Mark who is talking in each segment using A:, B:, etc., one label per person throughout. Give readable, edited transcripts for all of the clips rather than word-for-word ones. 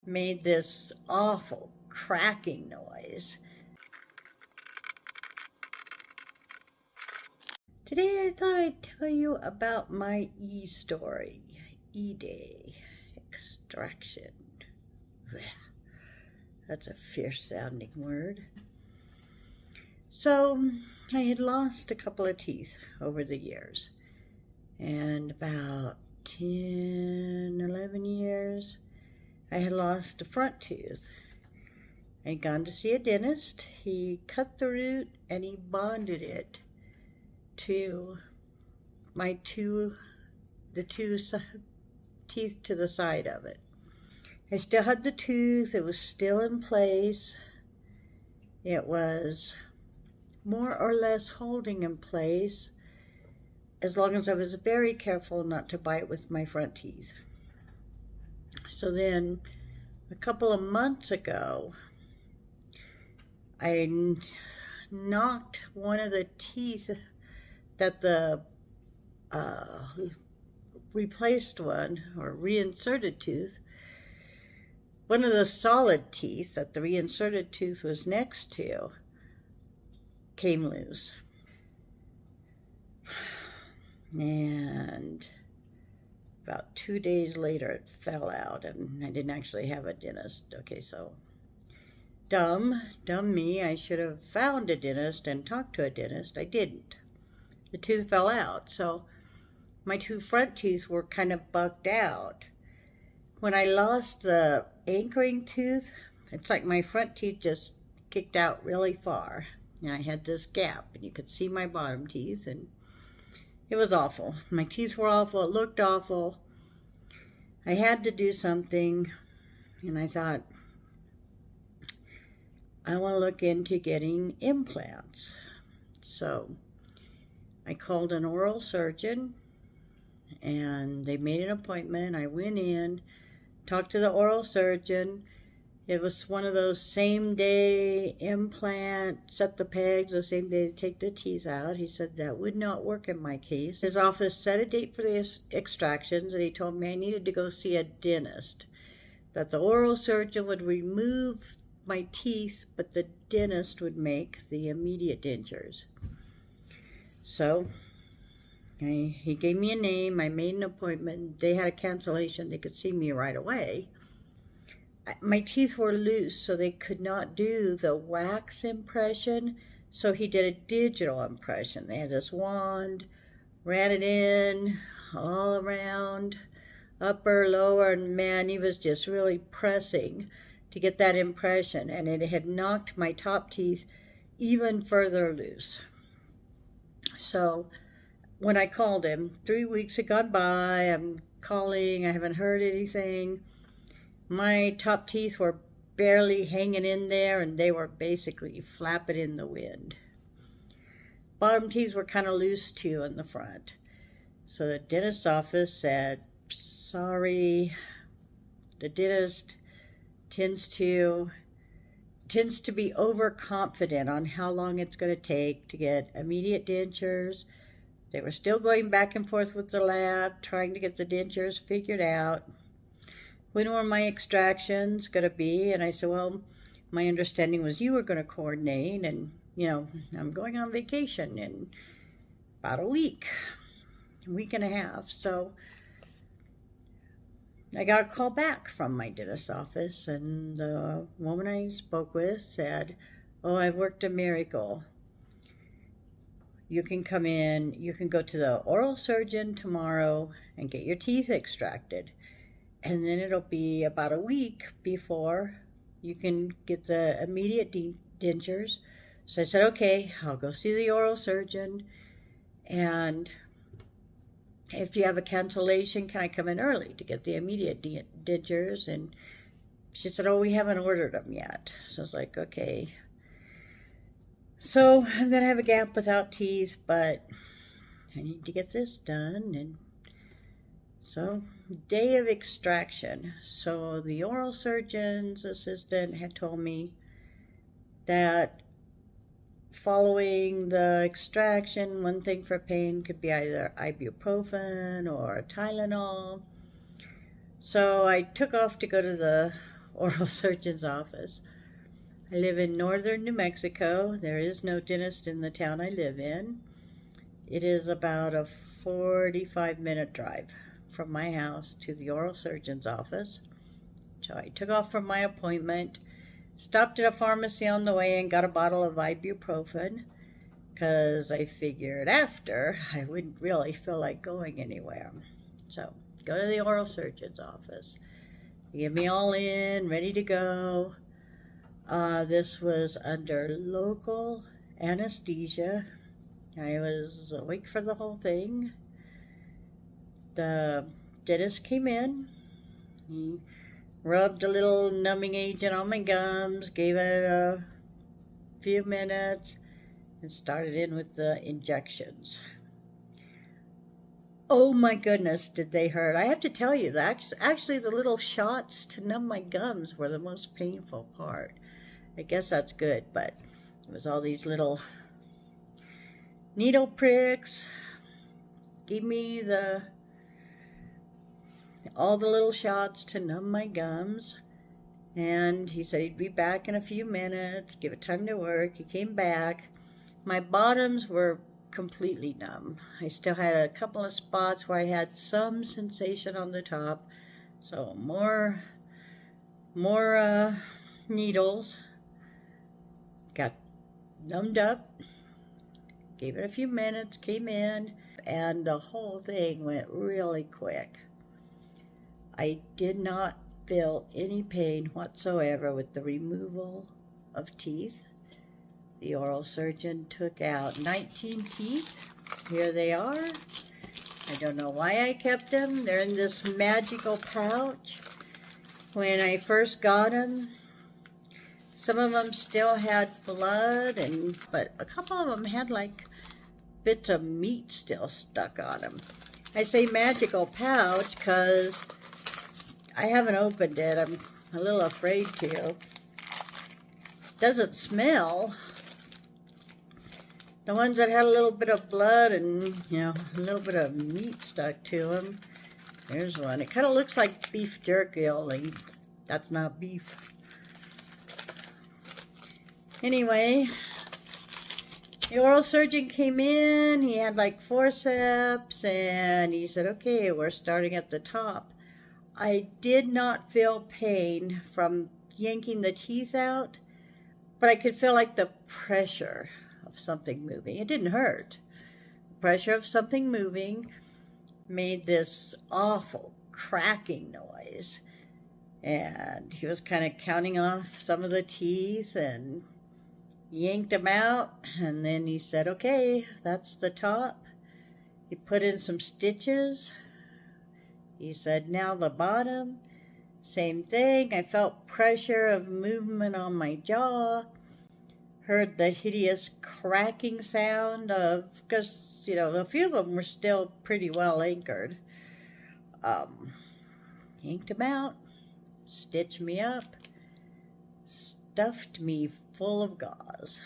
A: made this awful cracking noise. Today I thought I'd tell you about my story, eday extraction. That's a fierce sounding word. So I had lost a couple of teeth over the years, and about 10, 11 years I had lost a front tooth. I'd gone to see a dentist. He cut the root and he bonded it to my two teeth to the side of it. I still had the tooth. It was still in place. It was more or less holding in place as long as I was very careful not to bite with my front teeth. So then a couple of months ago, I knocked one of the teeth that the replaced one, or reinserted tooth, one of the solid teeth that the reinserted tooth was next to came loose. And about 2 days later it fell out, and I didn't actually have a dentist. Okay, so dumb me. I should have found a dentist and talked to a dentist. I didn't. The tooth fell out, so my two front teeth were kind of bugged out. When I lost the anchoring tooth, it's like my front teeth just kicked out really far, and I had this gap, and you could see my bottom teeth, and it was awful. My teeth were awful. It looked awful. I had to do something, and I thought, I want to look into getting implants. So I called an oral surgeon, and they made an appointment. I went in, talked to the oral surgeon. It was one of those same-day implant, set the pegs, the same day to take the teeth out. He said that would not work in my case. His office set a date for the extractions, and he told me I needed to go see a dentist, that the oral surgeon would remove my teeth, but the dentist would make the immediate dentures. So he gave me a name. I made an appointment. They had a cancellation. They could see me right away. My teeth were loose, so they could not do the wax impression, so he did a digital impression. They had this wand, ran it in all around, upper, lower, and man, he was just really pressing to get that impression, and it had knocked my top teeth even further loose. So when I called him, 3 weeks had gone by, I'm calling, I haven't heard anything. My top teeth were barely hanging in there, and they were basically flapping in the wind. Bottom teeth were kind of loose too in the front. So the dentist's office said, sorry, the dentist tends to be overconfident on how long it's going to take to get immediate dentures. They were still going back and forth with the lab, trying to get the dentures figured out. When were my extractions going to be? And I said, well, my understanding was you were going to coordinate, and, you know, I'm going on vacation in about a week and a half. So I got a call back from my dentist's office, and the woman I spoke with said, oh, I've worked a miracle. You can come in, you can go to the oral surgeon tomorrow and get your teeth extracted. And then it'll be about a week before you can get the immediate dentures. So I said, okay, I'll go see the oral surgeon. And if you have a cancellation, can I come in early to get the immediate dentures? And she said, oh, we haven't ordered them yet. So I was like, okay. So I'm going to have a gap without teeth, but I need to get this done. And so, day of extraction. So the oral surgeon's assistant had told me that following the extraction, one thing for pain could be either ibuprofen or Tylenol. So I took off to go to the oral surgeon's office. I live in northern New Mexico. There is no dentist in the town I live in. It is about a 45-minute drive from my house to the oral surgeon's office. So I took off from my appointment, stopped at a pharmacy on the way and got a bottle of ibuprofen, because I figured after I wouldn't really feel like going anywhere. So go to the oral surgeon's office. They get me all in, ready to go. This was under local anesthesia. I was awake for the whole thing. The dentist came in. He rubbed a little numbing agent on my gums, gave it a few minutes, and started in with the injections. Oh my goodness, did they hurt. I have to tell you that actually the little shots to numb my gums were the most painful part. I guess that's good, but it was all these little needle pricks. Gave me all the little shots to numb my gums. And he said he'd be back in a few minutes, give it time to work. He came back. My bottoms were completely numb. I still had a couple of spots where I had some sensation on the top. So more needles. Got numbed up. Gave it a few minutes, came in, and the whole thing went really quick. I did not feel any pain whatsoever with the removal of teeth. The oral surgeon took out 19 teeth. Here they are. I don't know why I kept them. They're in this magical pouch. When I first got them, some of them still had blood, but a couple of them had like bits of meat still stuck on them. I say magical pouch because I haven't opened it. I'm a little afraid to. It doesn't smell. The ones that had a little bit of blood and, a little bit of meat stuck to them. There's one. It kind of looks like beef jerky, only that's not beef. Anyway, the oral surgeon came in. He had like forceps, and he said, okay, we're starting at the top. I did not feel pain from yanking the teeth out, but I could feel like the pressure of something moving. It didn't hurt. The pressure of something moving made this awful cracking noise. And he was kind of counting off some of the teeth and yanked them out. And then he said, okay, that's the top. He put in some stitches. He said, now the bottom. Same thing. I felt pressure of movement on my jaw. Heard the hideous cracking sound of, because, a few of them were still pretty well anchored. Yanked them out, stitched me up, stuffed me full of gauze.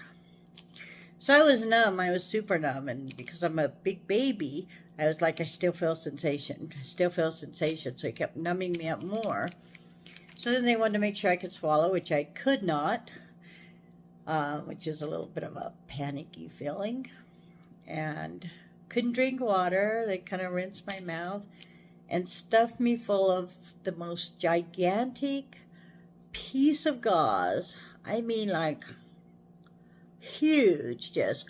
A: So I was numb. I was super numb, and because I'm a big baby, I was like, I still feel sensation. I still feel sensation, so he kept numbing me up more. So then they wanted to make sure I could swallow, which I could not. Which is a little bit of a panicky feeling, and couldn't drink water. They kind of rinsed my mouth and stuffed me full of the most gigantic piece of gauze. I mean, like huge, just.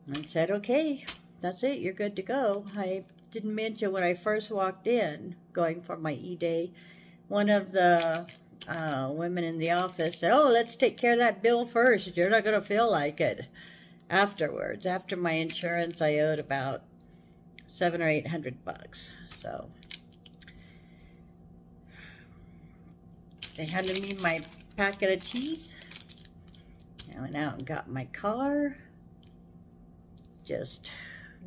A: And said, okay, that's it, you're good to go. I didn't mention when I first walked in, going for my eday, one of the women in the office said, oh, let's take care of that bill first. You're not going to feel like it afterwards. After my insurance, I owed about $700 or $800. So they handed me my packet of teeth. I went out and got my car. Just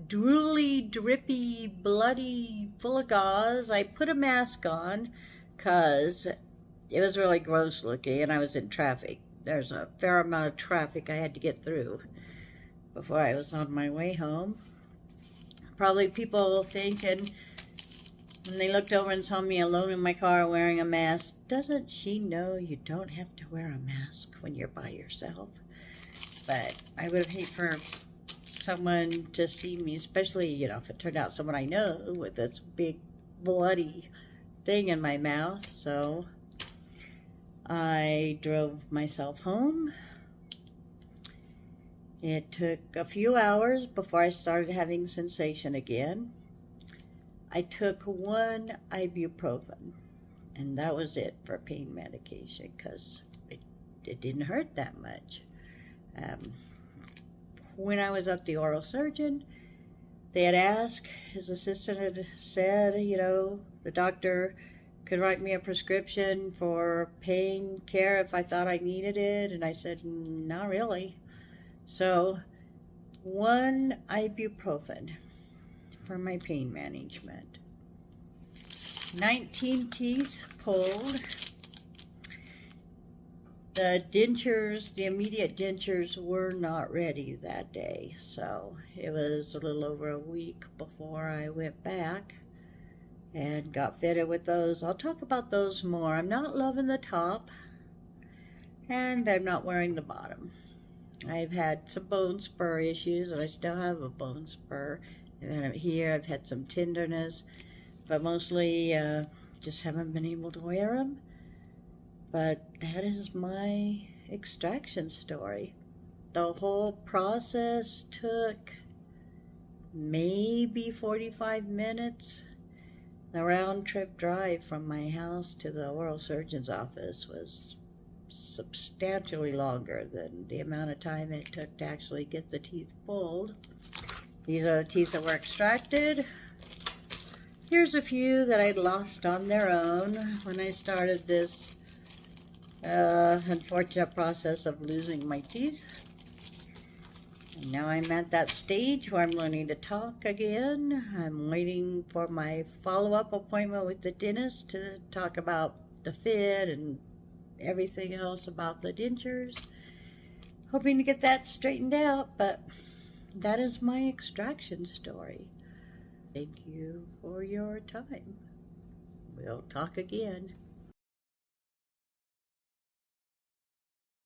A: drooly, drippy, bloody, full of gauze. I put a mask on because it was really gross looking, and I was in traffic. There's a fair amount of traffic I had to get through before I was on my way home. Probably people thinking, When they looked over and saw me alone in my car wearing a mask, doesn't she know you don't have to wear a mask when you're by yourself? But I would have hated for someone to see me, especially, you know, if it turned out someone I know with this big bloody thing in my mouth. So I drove myself home. It took a few hours before I started having sensation again. I took 1 ibuprofen, and that was it for pain medication, because it didn't hurt that much. When I was at the oral surgeon, they had asked, his assistant had said, you know, the doctor could write me a prescription for pain care if I thought I needed it, and I said, not really. So 1 ibuprofen for my pain management. 19 teeth pulled. The dentures, the immediate dentures, were not ready that day, so it was a little over a week before I went back and got fitted with those. I'll talk about those more. I'm not loving the top, and I'm not wearing the bottom. I've had some bone spur issues, and I still have a bone spur. And here I've had some tenderness, but mostly just haven't been able to wear them. But that is my extraction story. The whole process took maybe 45 minutes. The round trip drive from my house to the oral surgeon's office was substantially longer than the amount of time it took to actually get the teeth pulled. These are the teeth that were extracted. Here's a few that I'd lost on their own when I started this unfortunate process of losing my teeth. And now I'm at that stage where I'm learning to talk again. I'm waiting for my follow-up appointment with the dentist to talk about the fit and everything else about the dentures. Hoping to get that straightened out, but that is my extraction story. Thank you for your time. We'll talk again.